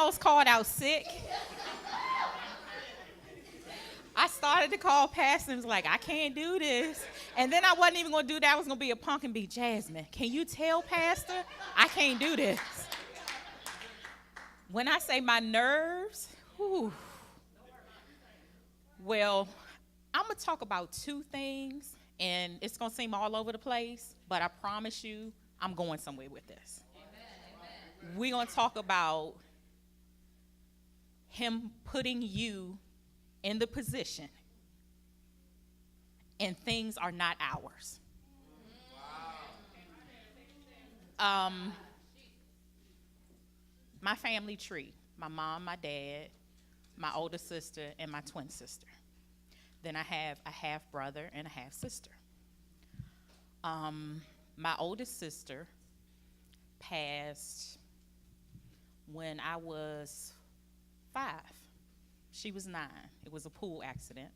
was called out sick. I started to call Pastor and was like, I can't do this. And then I wasn't even going to do that. I was going to be a punk and be Jasmine. Can you tell Pastor I can't do this? When I say my nerves, whew, well, I'm going to talk about two things, and it's going to seem all over the place, but I promise you I'm going somewhere with this. Amen. We're going to talk about him putting you in the position, and things are not ours. My family tree, my mom, my dad, my older sister, and my twin sister. Then I have a half brother and a half sister. My oldest sister passed when I was 5. She was 9. It was a pool accident.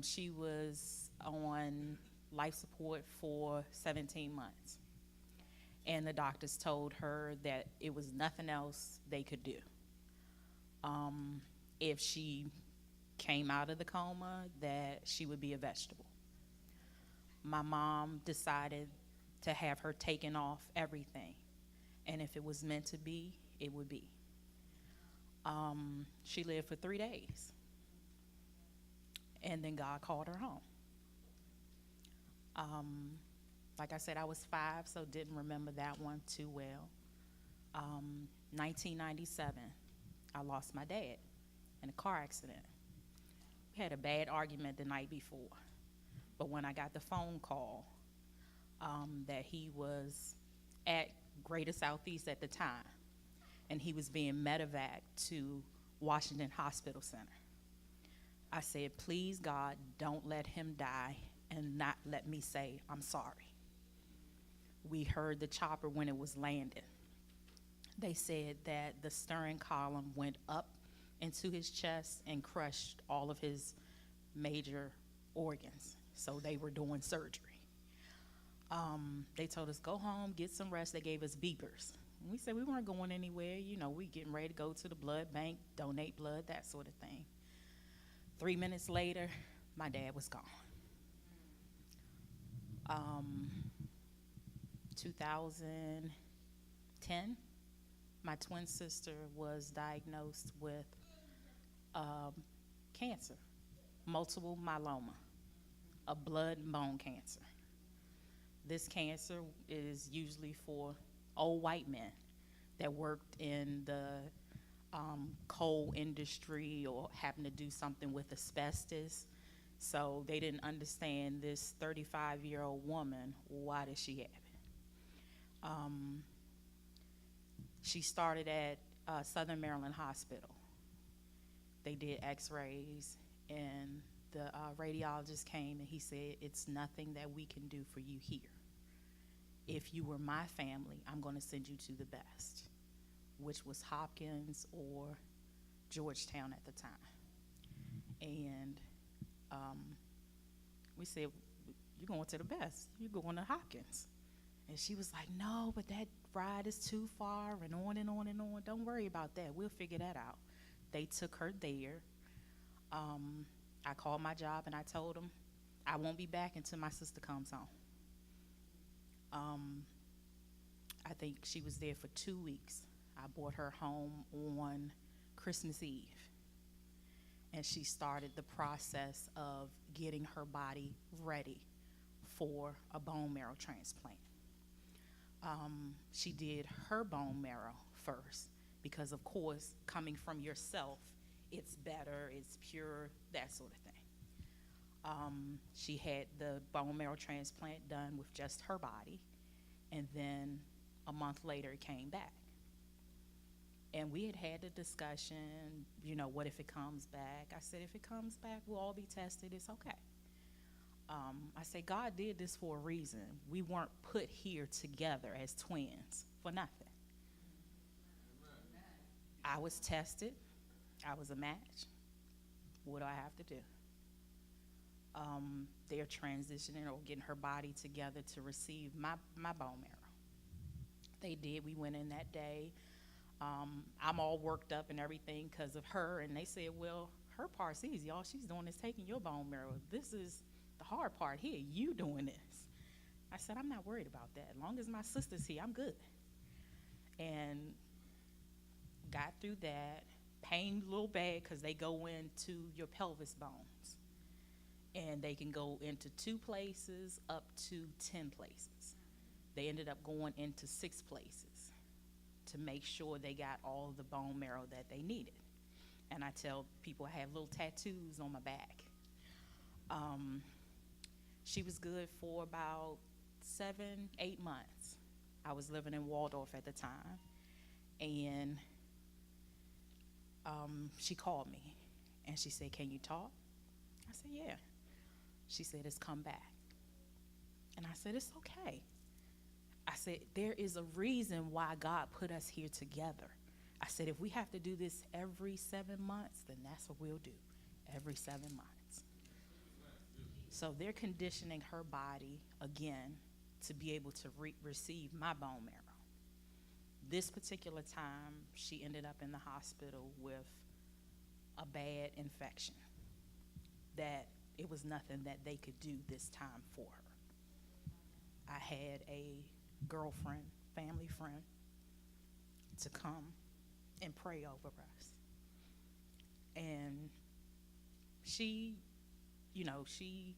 She was on life support for 17 months. And the doctors told her that it was nothing else they could do. If she came out of the coma, that she would be a vegetable. My mom decided to have her taken off everything. And if it was meant to be, it would be. She lived for 3 days. And then God called her home. Like I said, I was 5, so didn't remember that one too well. 1997, I lost my dad in a car accident. We had a bad argument the night before. But when I got the phone call that he was at Greater Southeast at the time, and he was being medevaced to Washington Hospital Center, I said, please, God, don't let him die and not let me say I'm sorry. We heard the chopper when it was landing. They said that the steering column went up into his chest and crushed all of his major organs. So they were doing surgery. They told us, go home, get some rest. They gave us beepers. We said we weren't going anywhere. You know, we getting ready to go to the blood bank, donate blood, that sort of thing. 3 minutes later, my dad was gone. 2010, my twin sister was diagnosed with cancer, multiple myeloma, a blood and bone cancer. This cancer is usually for old white men that worked in the coal industry or happened to do something with asbestos. So they didn't understand this 35-year-old woman, why does she have it? She started at Southern Maryland Hospital. They did x-rays, and the radiologist came and he said, it's nothing that we can do for you here. If you were my family, I'm going to send you to the best, which was Hopkins or Georgetown at the time. And we said, you're going to the best. You're going to Hopkins. And she was like, no, but that ride is too far, and on and on and on. Don't worry about that. We'll figure that out. They took her there. I called my job, and I told them, I won't be back until my sister comes home. I think she was there for 2 weeks. I brought her home on Christmas Eve. And she started the process of getting her body ready for a bone marrow transplant. She did her bone marrow first because, of course, coming from yourself, it's better, it's pure, that sort of thing. She had the bone marrow transplant done with just her body, and then a month later it came back. And we had the discussion, you know, what if it comes back? I said, if it comes back, we'll all be tested, it's okay. I said, God did this for a reason. We weren't put here together as twins for nothing. I was tested. I was a match. What do I have to do? They're transitioning or getting her body together to receive my bone marrow. They did. We went in that day. I'm all worked up and everything because of her. And they said, well, her part's easy. All she's doing is taking your bone marrow. This is the hard part here. You doing this. I said, I'm not worried about that. As long as my sister's here, I'm good. And got through that. Pain a little bad because they go into your pelvis bones. And they can go into 2 places up to 10 places. They ended up going into 6 places to make sure they got all the bone marrow that they needed. And I tell people I have little tattoos on my back. She was good for about 7, 8 months. I was living in Waldorf at the time. And she called me and she said, can you talk? I said, yeah. She said, it's come back. And I said, it's okay. I said, there is a reason why God put us here together. I said, if we have to do this every 7 months, then that's what we'll do, every 7 months. So they're conditioning her body again to be able to receive my bone marrow. This particular time, she ended up in the hospital with a bad infection that it was nothing that they could do this time for her. I had a girlfriend, family friend, to come and pray over us. And she, she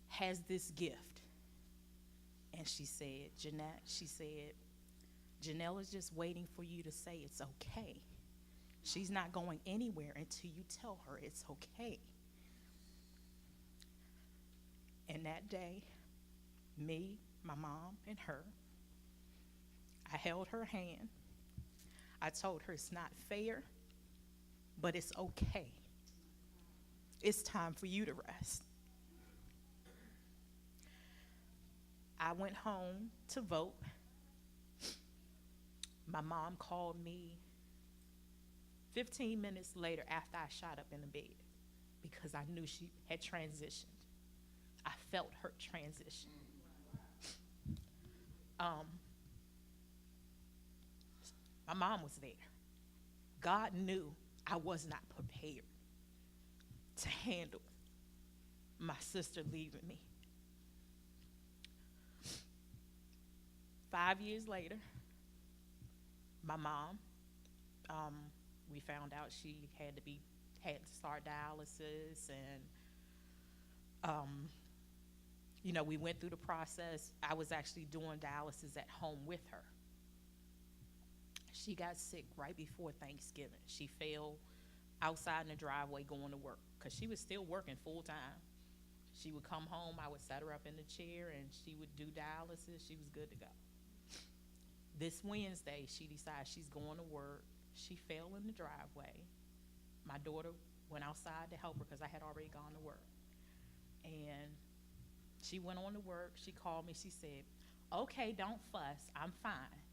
has this gift. And she said, Jeannette, she said, Janelle is just waiting for you to say it's okay. She's not going anywhere until you tell her it's okay. And that day, me, my mom, and her, I held her hand. I told her it's not fair, but it's okay. It's time for you to rest. I went home to vote. My mom called me 15 minutes later after I shot up in the bed because I knew she had transitioned. I felt her transition. My mom was there. God knew I was not prepared to handle my sister leaving me. 5 years later, my mom, we found out she had to start dialysis, and we went through the process. I was actually doing dialysis at home with her. She got sick right before Thanksgiving. She fell outside in the driveway going to work because she was still working full time. She would come home, I would set her up in the chair, and she would do dialysis. She was good to go. This Wednesday, she decided she's going to work. She fell in the driveway. My daughter went outside to help her because I had already gone to work. And she went on to work. She called me. She said, okay, don't fuss. I'm fine.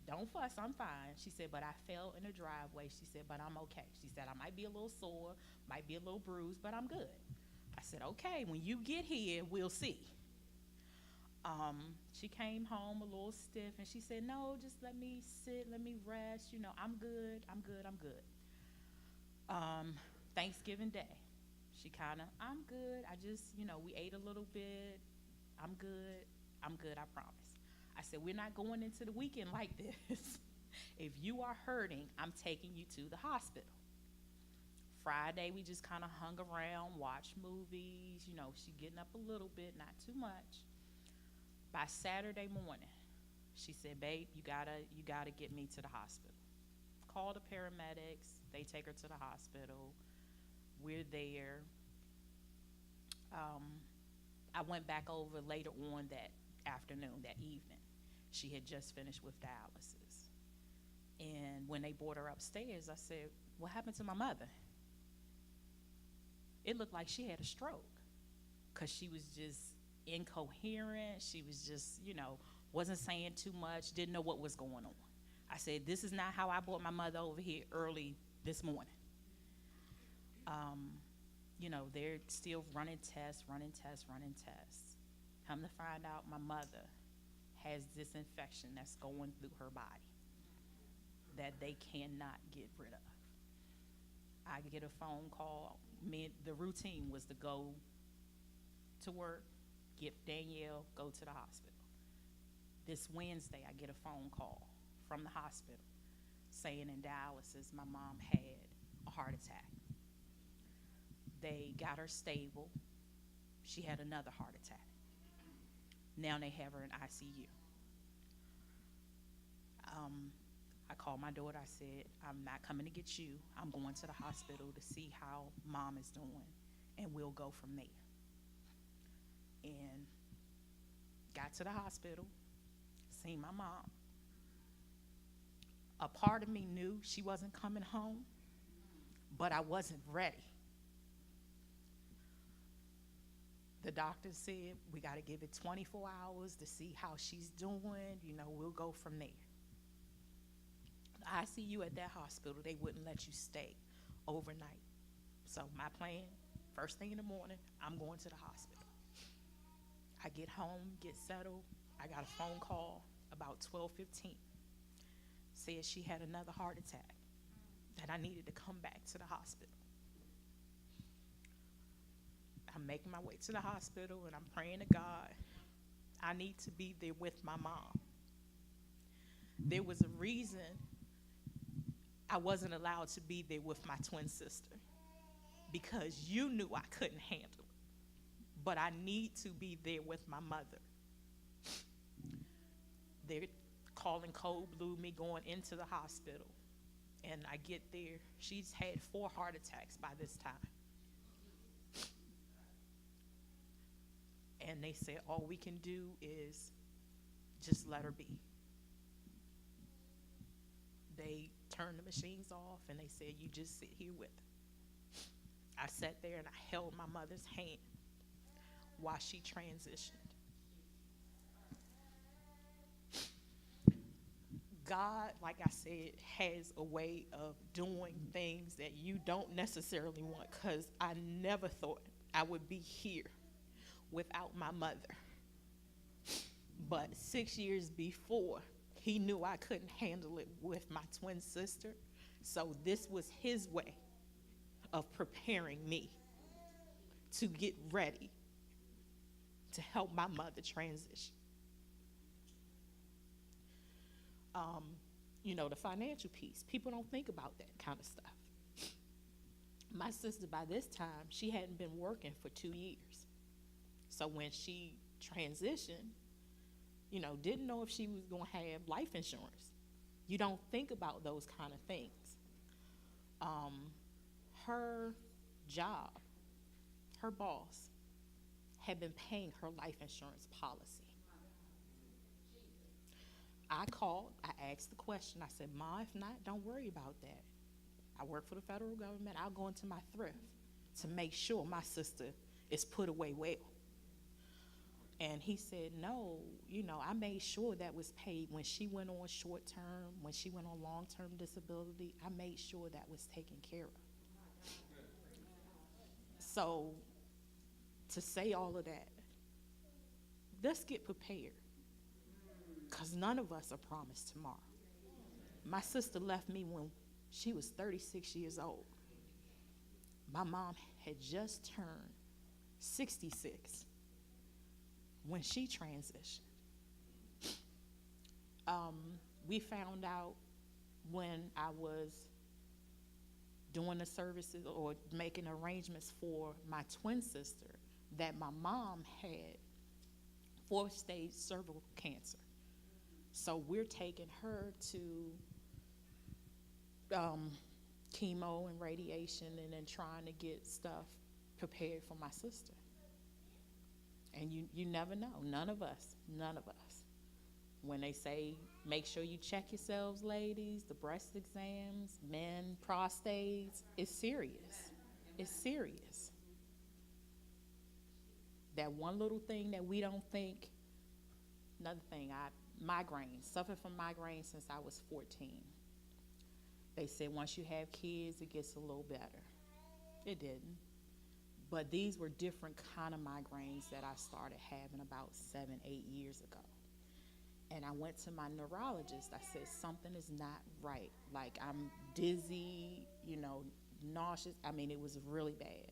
Don't fuss. I'm fine. She said, but I fell in the driveway. She said, but I'm okay. She said, I might be a little sore, might be a little bruised, but I'm good. I said, okay, when you get here, we'll see. She came home a little stiff, and she said, no, just let me sit, let me rest. I'm good. Thanksgiving Day, she I'm good. I just, we ate a little bit. I'm good, I promise. I said, we're not going into the weekend like this. If you are hurting, I'm taking you to the hospital. Friday, we just kind of hung around, watched movies. She getting up a little bit, not too much. By Saturday morning, she said, babe, you gotta get me to the hospital. Call the paramedics. They take her to the hospital. We're there. I went back over later on that afternoon, that evening. She had just finished with dialysis. And when they brought her upstairs, I said, what happened to my mother? It looked like she had a stroke because she was just incoherent. She was just, wasn't saying too much, didn't know what was going on. I said, this is not how I brought my mother over here early this morning. They're still running tests. Come to find out my mother has this infection that's going through her body. that they cannot get rid of. I get a phone call. The routine was to go to work, get Danielle, go to the hospital. This Wednesday, I get a phone call from the hospital saying in dialysis my mom had a heart attack. They got her stable. She had another heart attack. Now they have her in ICU. I called my daughter. I said, I'm not coming to get you. I'm going to the hospital to see how mom is doing, and we'll go from there. And got to the hospital, seen my mom. A part of me knew she wasn't coming home, but I wasn't ready. The doctor said, we got to give it 24 hours to see how she's doing. We'll go from there. The ICU at that hospital, they wouldn't let you stay overnight. So my plan, first thing in the morning, I'm going to the hospital. I get home, get settled. I got a phone call about 12:15. Said she had another heart attack, that I needed to come back to the hospital. I'm making my way to the hospital, and I'm praying to God, I need to be there with my mom. There was a reason I wasn't allowed to be there with my twin sister, because you knew I couldn't handle it. But I need to be there with my mother. They're calling code blue, me going into the hospital. And I get there. She's had 4 heart attacks by this time. And they said, all we can do is just let her be. They turned the machines off, and they said, you just sit here with her. I sat there, and I held my mother's hand while she transitioned. God, like I said, has a way of doing things that you don't necessarily want, because I never thought I would be here without my mother. But 6 years before, he knew I couldn't handle it with my twin sister. So this was his way of preparing me to get ready to help my mother transition. The financial piece, people don't think about that kind of stuff. My sister, by this time, she hadn't been working for 2 years. So when she transitioned, didn't know if she was going to have life insurance. You don't think about those kind of things. Her job, her boss, had been paying her life insurance policy. I called, I asked the question. I said, Ma, if not, don't worry about that. I work for the federal government. I'll go into my thrift to make sure my sister is put away well. And he said, no, I made sure that was paid when she went on short term, when she went on long-term disability. I made sure that was taken care of. So to say all of that, let's get prepared, because none of us are promised tomorrow. My sister left me when she was 36 years old. My mom had just turned 66 when she transitioned. We found out when I was doing the services or making arrangements for my twin sister that my mom had 4th-stage cervical cancer. So we're taking her to chemo and radiation, and then trying to get stuff prepared for my sister. And you never know. None of us. When they say, make sure you check yourselves, ladies, the breast exams, men, prostates, it's serious. It's serious. That one little thing that we don't think. Another thing, migraines, suffered from migraines since I was 14. They said once you have kids, it gets a little better. It didn't. But these were different kind of migraines that I started having about 7-8 years ago. And I went to my neurologist. I said, something is not right. Like, I'm dizzy, nauseous. I mean, it was really bad.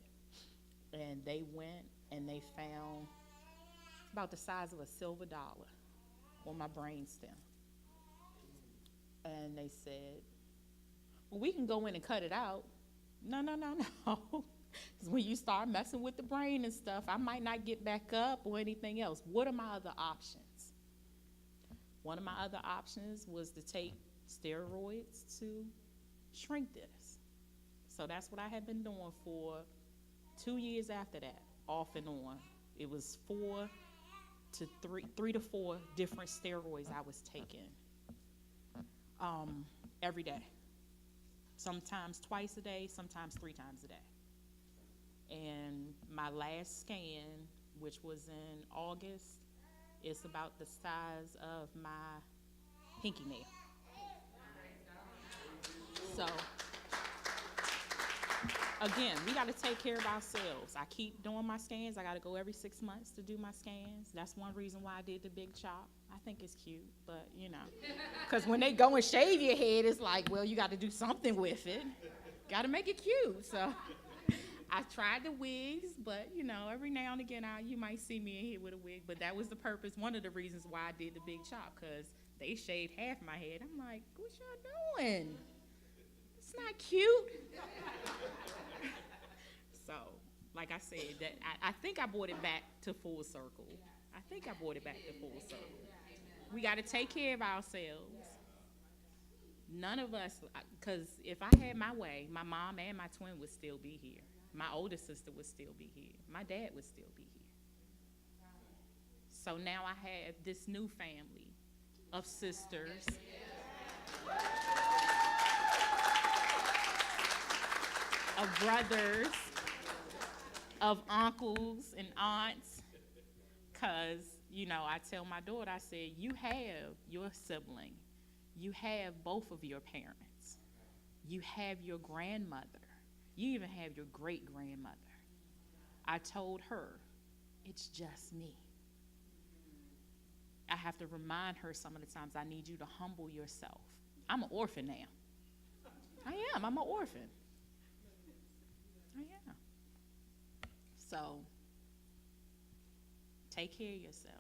And they went and they found about the size of a silver dollar on my brain stem. And they said, well, we can go in and cut it out. No, no, no, no. Because when you start messing with the brain and stuff, I might not get back up or anything else. What are my other options? One of my other options was to take steroids to shrink this. So that's what I had been doing for 2 years after that, off and on. It was three to four different steroids I was taking every day. Sometimes twice a day, sometimes 3 times a day. And my last scan, which was in August, is about the size of my pinky nail. So, again, we got to take care of ourselves. I keep doing my scans. I got to go every 6 months to do my scans. That's one reason why I did the big chop. I think it's cute, but because when they go and shave your head, it's like, well, you got to do something with it. Got to make it cute. So I tried the wigs, but every now and again, you might see me in here with a wig. But that was the purpose. One of the reasons why I did the big chop, because they shaved half my head. I'm like, what y'all doing? It's not cute. So, like I said, that I think I brought it back to full circle. We got to take care of ourselves. None of us, because if I had my way, my mom and my twin would still be here. My older sister would still be here. My dad would still be here. So now I have this new family of sisters. Of brothers, of uncles and aunts, because, I tell my daughter, I said, you have your sibling, you have both of your parents, you have your grandmother, you even have your great-grandmother. I told her, it's just me. I have to remind her some of the times, I need you to humble yourself. I'm an orphan now. I am. I'm an orphan. I am. So, take care of yourselves.